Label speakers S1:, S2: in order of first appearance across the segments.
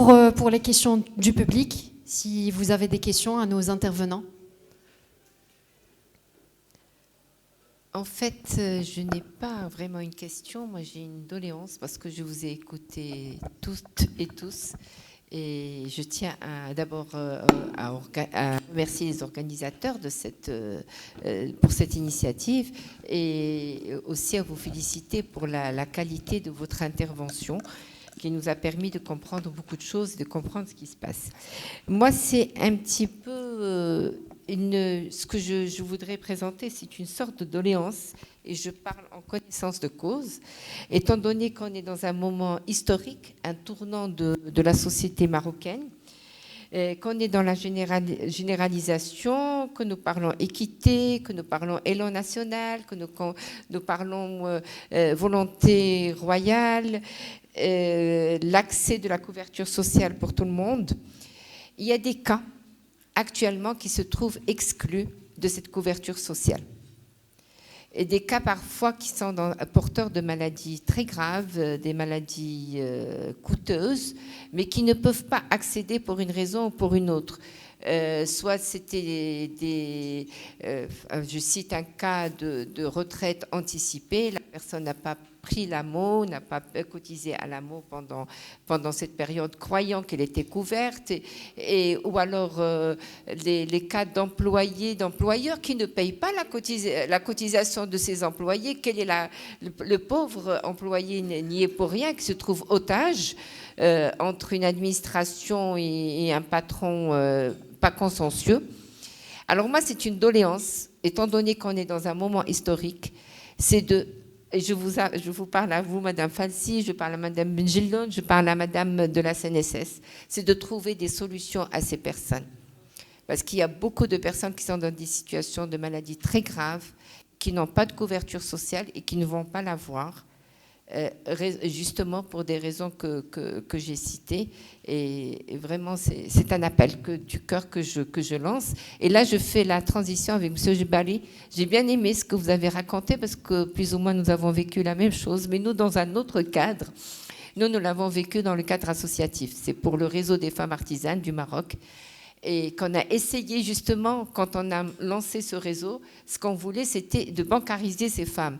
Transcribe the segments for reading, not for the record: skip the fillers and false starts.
S1: pour les questions du public, si vous avez des questions à nos intervenants.
S2: En fait, je n'ai pas vraiment une question. Moi, j'ai une doléance parce que je vous ai écouté toutes et tous. Et je tiens d'abord à remercier les organisateurs pour cette initiative et aussi à vous féliciter pour la qualité de votre intervention qui nous a permis de comprendre beaucoup de choses, de comprendre ce qui se passe. Moi, c'est un petit peu ce que je voudrais présenter, c'est une sorte de doléance, et je parle en connaissance de cause, étant donné qu'on est dans un moment historique, un tournant de la société marocaine, qu'on est dans la généralisation, que nous parlons équité, que nous parlons élan national, que nous parlons volonté royale, l'accès de la couverture sociale pour tout le monde. Il y a des cas actuellement qui se trouvent exclus de cette couverture sociale. Et des cas parfois qui sont porteurs de maladies très graves, des maladies coûteuses, mais qui ne peuvent pas accéder pour une raison ou pour une autre. Soit c'était je cite un cas de retraite anticipée, la personne n'a pas pris l'AMO, n'a pas cotisé à l'AMO pendant cette période, croyant qu'elle était couverte, ou alors les cas d'employeurs qui ne payent pas la cotisation de ses employés. Quel est le pauvre employé n'y est pour rien, qui se trouve otage entre une administration et un patron pas consciencieux. Alors moi, c'est une doléance, étant donné qu'on est dans un moment historique, c'est je vous parle à vous, Madame Falsi, je parle à Madame Benjilon, je parle à Madame de la CNSS, c'est de trouver des solutions à ces personnes. Parce qu'il y a beaucoup de personnes qui sont dans des situations de maladies très graves, qui n'ont pas de couverture sociale et qui ne vont pas l'avoir, justement pour des raisons que j'ai citées. Et vraiment, c'est un appel du cœur que je lance. Et là, je fais la transition avec M. Jebali. J'ai bien aimé ce que vous avez raconté parce que plus ou moins, nous avons vécu la même chose, mais nous, dans un autre cadre. Nous l'avons vécu dans le cadre associatif. C'est pour le réseau des femmes artisanes du Maroc. Et qu'on a essayé justement, quand on a lancé ce réseau, ce qu'on voulait, c'était de bancariser ces femmes.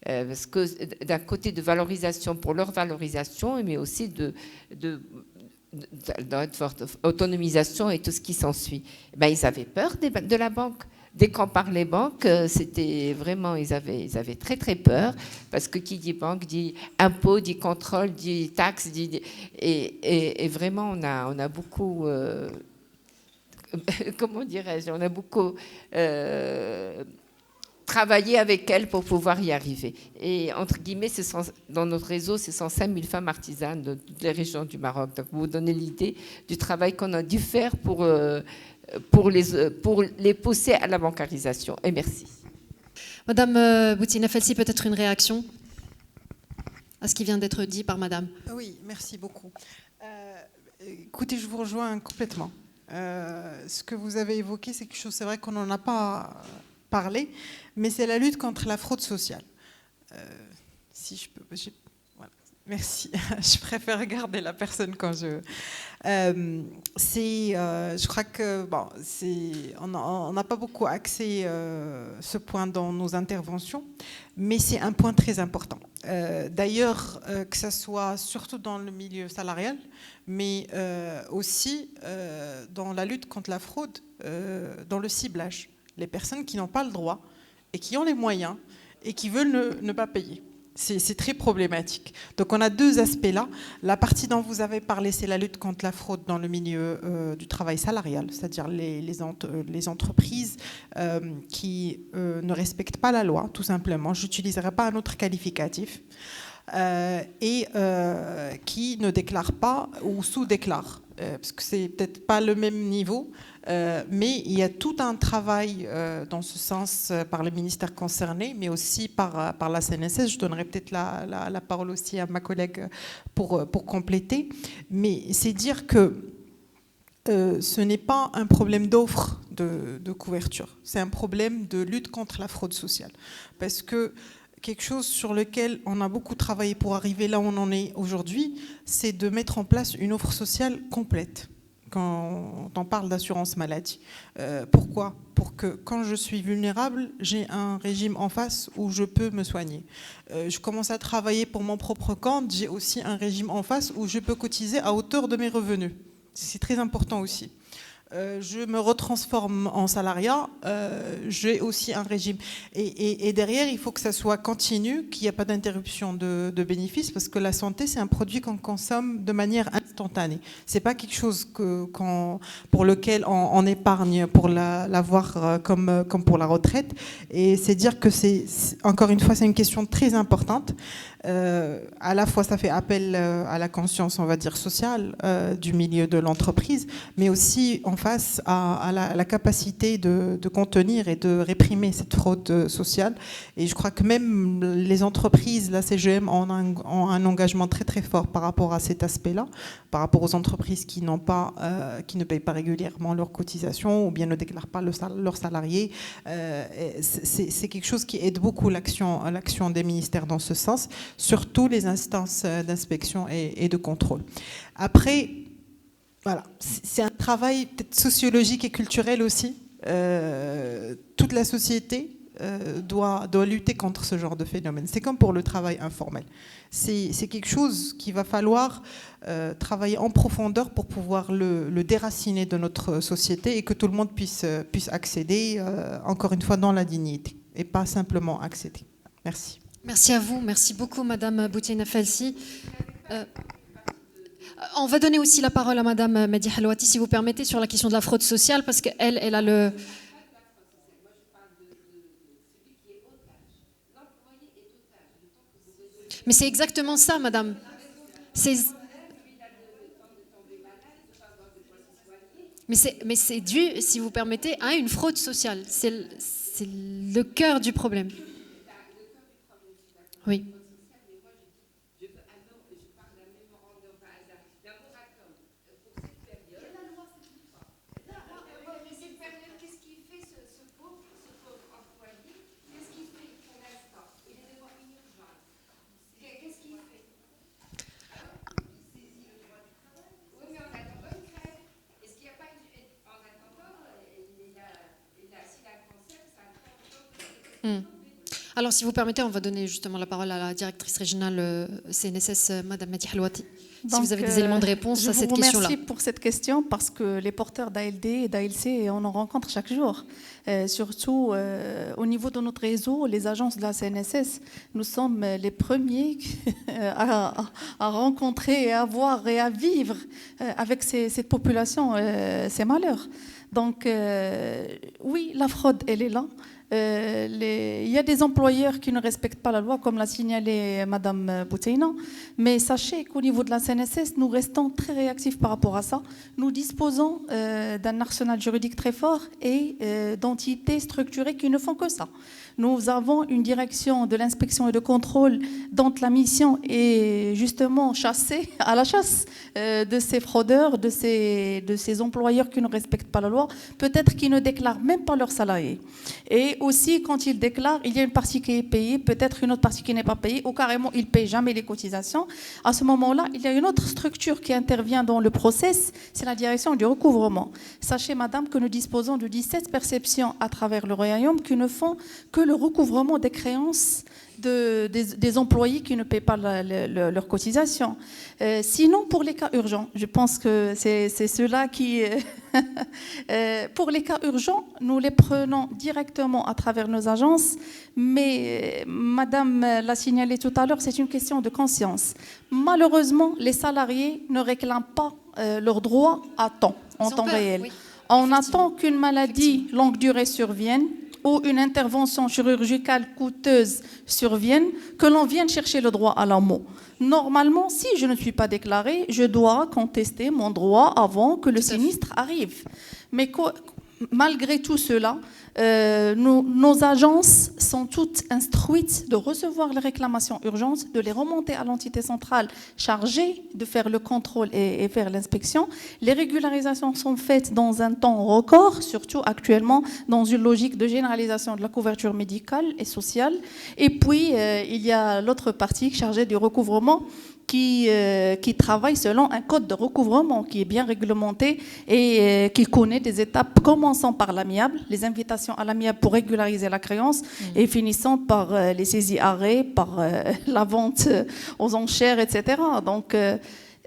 S2: Parce que d'un côté de valorisation pour leur valorisation, mais aussi d'autonomisation et tout ce qui s'ensuit. Ben, ils avaient peur de la banque. Dès qu'on parlait banque, c'était vraiment, ils avaient très très peur, parce que qui dit banque dit impôt, dit contrôle, dit taxe, et vraiment on a beaucoup, comment dirais-je, on a beaucoup travailler avec elles pour pouvoir y arriver. Et entre guillemets, dans notre réseau, ce sont 5000 femmes artisanes de toutes les régions du Maroc. Donc, vous vous donnez l'idée du travail qu'on a dû faire pour les pousser à la bancarisation. Et merci.
S1: Madame Boutina Felsi, peut-être une réaction à ce qui vient d'être dit par Madame.
S3: Oui, merci beaucoup. Écoutez, je vous rejoins complètement. Ce que vous avez évoqué, c'est quelque chose, c'est vrai qu'on n'en a pas parler, mais c'est la lutte contre la fraude sociale. Si je peux... Voilà, merci. Je préfère regarder la personne quand je... je crois que bon, on n'a pas beaucoup axé ce point dans nos interventions, mais c'est un point très important. D'ailleurs, que ce soit surtout dans le milieu salarial, mais aussi dans la lutte contre la fraude, dans le ciblage. Les personnes qui n'ont pas le droit et qui ont les moyens et qui veulent ne pas payer. C'est très problématique. Donc on a deux aspects là. La partie dont vous avez parlé, c'est la lutte contre la fraude dans le milieu du travail salarial, c'est-à-dire les entreprises qui ne respectent pas la loi, tout simplement. Je n'utiliserai pas un autre qualificatif. Et qui ne déclarent pas ou sous-déclarent, parce que c'est peut-être pas le même niveau, mais il y a tout un travail dans ce sens par les ministères concernés, mais aussi par la CNSS. Je donnerai peut-être la parole aussi à ma collègue pour compléter. Mais c'est dire que ce n'est pas un problème d'offre de couverture, c'est un problème de lutte contre la fraude sociale. Parce que quelque chose sur lequel on a beaucoup travaillé pour arriver là où on en est aujourd'hui, c'est de mettre en place une offre sociale complète quand on parle d'assurance maladie. Pourquoi ? Pour que quand je suis vulnérable, j'ai un régime en face où je peux me soigner. Je commence à travailler pour mon propre compte, j'ai aussi un régime en face où je peux cotiser à hauteur de mes revenus. C'est très important aussi. Je me retransforme en salariat, j'ai aussi un régime. Et derrière, il faut que ça soit continu, qu'il n'y ait pas d'interruption de bénéfices, parce que la santé, c'est un produit qu'on consomme de manière instantanée. Ce n'est pas quelque chose pour lequel on épargne pour l'avoir comme pour la retraite. Et c'est dire que encore une fois, c'est une question très importante. À la fois, ça fait appel à la conscience, on va dire, sociale du milieu de l'entreprise, mais aussi en face à la capacité de contenir et de réprimer cette fraude sociale. Et je crois que même les entreprises, la CGM, ont un engagement très très fort par rapport à cet aspect-là, par rapport aux entreprises qui ne payent pas régulièrement leurs cotisations ou bien ne déclarent pas leurs salariés. C'est quelque chose qui aide beaucoup l'action des ministères dans ce sens, surtout les instances d'inspection et de contrôle. Après, voilà, c'est un travail peut-être sociologique et culturel aussi. Toute la société doit lutter contre ce genre de phénomène. C'est comme pour le travail informel. C'est quelque chose qu'il va falloir travailler en profondeur pour pouvoir le déraciner de notre société et que tout le monde puisse accéder, encore une fois, dans la dignité et pas simplement accéder. Merci.
S1: Merci à vous, merci beaucoup Madame Boutiena Felsi. On va donner aussi la parole à Madame Mehdi Halouati, si vous permettez, sur la question de la fraude sociale, parce qu'elle a le... Mais c'est exactement ça, Madame. Mais c'est dû, si vous permettez, à une fraude sociale. C'est le cœur du problème. Oui. Alors, si vous permettez, on va donner justement la parole à la directrice régionale CNSS, Madame Mehdi Halouati, si vous avez des éléments de réponse à cette question-là.
S4: Je vous remercie pour cette question parce que les porteurs d'ALD et d'ALC, on en rencontre chaque jour. Surtout au niveau de notre réseau, les agences de la CNSS, nous sommes les premiers à rencontrer et à voir et à vivre avec cette population ces malheurs. Donc, oui, la fraude, elle est là. Il y a des employeurs qui ne respectent pas la loi, comme l'a signalé Madame Boutiena, mais sachez qu'au niveau de la CNSS, nous restons très réactifs par rapport à ça. Nous disposons d'un arsenal juridique très fort et d'entités structurées qui ne font que ça. Nous avons une direction de l'inspection et de contrôle dont la mission est justement à la chasse de ces fraudeurs, de ces employeurs qui ne respectent pas la loi, peut-être qui ne déclarent même pas leurs salariés. Et aussi, quand ils déclarent, il y a une partie qui est payée, peut-être une autre partie qui n'est pas payée, ou carrément, ils ne payent jamais les cotisations. À ce moment-là, il y a une autre structure qui intervient dans le process, c'est la direction du recouvrement. Sachez, madame, que nous disposons de 17 perceptions à travers le royaume qui ne font que le recouvrement des créances des employés qui ne paient pas leur cotisation. Sinon, pour les cas urgents, je pense que c'est ceux-là qui... pour les cas urgents, nous les prenons directement à travers nos agences, mais Madame l'a signalé tout à l'heure, c'est une question de conscience. Malheureusement, les salariés ne réclament pas leurs droits à temps, en temps réel. Oui, on attend qu'une maladie longue durée survienne ou une intervention chirurgicale coûteuse survienne, que l'on vienne chercher le droit à l'amour. Normalement, si je ne suis pas déclarée, je dois contester mon droit avant que le sinistre arrive. Mais malgré tout cela, nos agences sont toutes instruites de recevoir les réclamations urgentes, de les remonter à l'entité centrale chargée de faire le contrôle et faire l'inspection. Les régularisations sont faites dans un temps record, surtout actuellement dans une logique de généralisation de la couverture médicale et sociale. Et puis, il y a l'autre partie chargée du recouvrement qui travaille selon un code de recouvrement qui est bien réglementé et qui connaît des étapes commençant par l'amiable, les invitations à l'amiable pour régulariser la créance et finissant par les saisies arrêts, par la vente aux enchères, etc. Donc,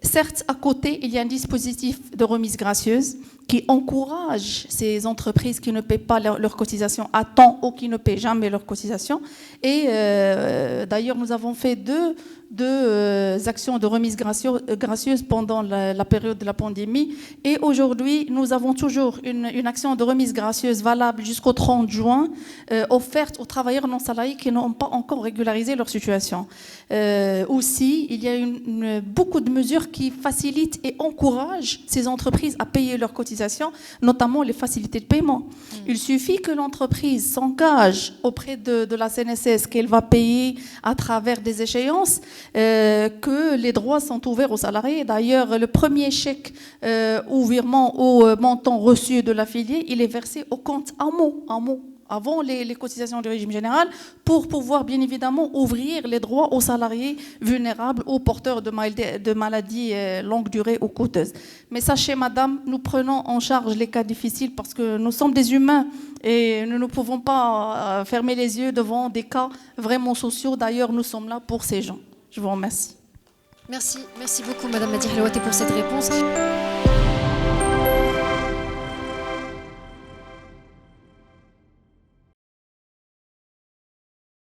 S4: certes, à côté, il y a un dispositif de remise gracieuse qui encourage ces entreprises qui ne paient pas leurs cotisations à temps ou qui ne paient jamais leurs cotisations. Et d'ailleurs, nous avons fait deux actions de remise gracieuse pendant la période de la pandémie. Et aujourd'hui, nous avons toujours une action de remise gracieuse valable jusqu'au 30 juin, offerte aux travailleurs non salariés qui n'ont pas encore régularisé leur situation. Aussi, il y a beaucoup de mesures qui facilitent et encouragent ces entreprises à payer leurs cotisations, notamment les facilités de paiement. Il suffit que l'entreprise s'engage auprès de la CNSS qu'elle va payer à travers des échéances, que les droits sont ouverts aux salariés. D'ailleurs, le premier chèque ou virement au montant reçu de l'affilié, il est versé au compte AMO, avant les cotisations du régime général, pour pouvoir bien évidemment ouvrir les droits aux salariés vulnérables, aux porteurs de maladies longue durée ou coûteuses. Mais sachez, madame, nous prenons en charge les cas difficiles parce que nous sommes des humains et nous ne pouvons pas fermer les yeux devant des cas vraiment sociaux. D'ailleurs, nous sommes là pour ces gens. Je vous remercie.
S1: Merci beaucoup, Madame Madi Helwati, pour cette réponse.